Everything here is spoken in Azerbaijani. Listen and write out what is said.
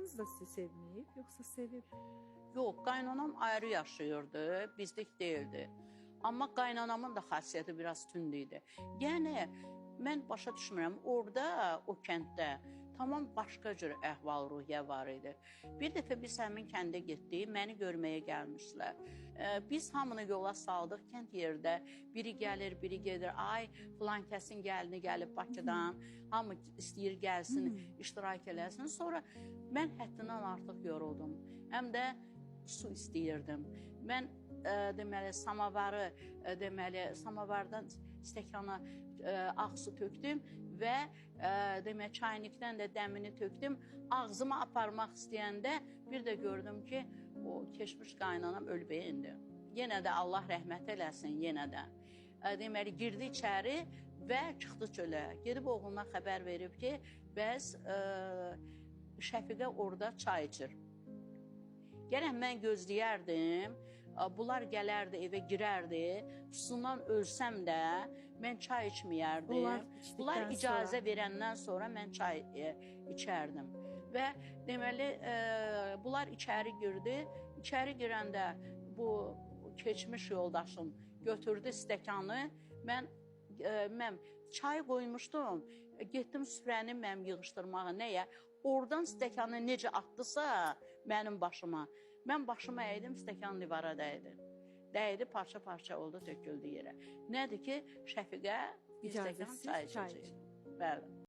Qaynananız da sizi sevməyib, yoxsa sevib? Yox, qaynanam ayrı yaşayırdı, bizlik değildi. Amma qaynanamın da xasiyyəti biraz tünd idi. Yəni, mən başa düşmürəm, orada, o kənddə tamam başqa cür əhval-ruhiyyə var idi. Bir dəfə biz həmin kəndə getdik, məni görməyə gəlmişlər. Biz hamını yola saldıq, kənd yerdə biri gəlir, biri gedir. Ay, filan kəsin gəlini gəlib Bakıdan, hamı istəyir gəlsin, iştirak eləsin. Sonra mən həddindən artıq yoruldum. Həm də su istəyirdim. Mən deməli samavardan stəkana ağ su tökdüm və deməli çaynikdən də dəmini tökdüm. Ağzıma aparmaq istəyəndə bir də gördüm ki, o keçmiş qaynanam ölüb indi. Yenə də Allah rəhmət eləsin, yenə də. Deməli girdi içəri və çıxdı çölə. Gedib oğluna xəbər verib ki, bəs Şəfiqə orada çay içir. Gərək mən gözləyərdim, bunlar gələrdi, evə girərdi, susundan ölsəm də mən çay içməyərdim. Bunlar icazə verəndən sonra mən çay içərdim. Və deməli, bunlar içəri girdi, içəri girəndə bu keçmiş yoldaşım götürdü stəkanı, mən çay qoymuşdum, getdim süfrəni mənim yığışdırmağa, nəyə? Oradan stəkanı necə atdısa mənim başıma, mən başıma əydim, stəkan divara dəydi. Dəydi, parça-parça oldu, töküldü yerə. Nədir ki, Şəfiqə bir stəkan çay içəcək. Bəli.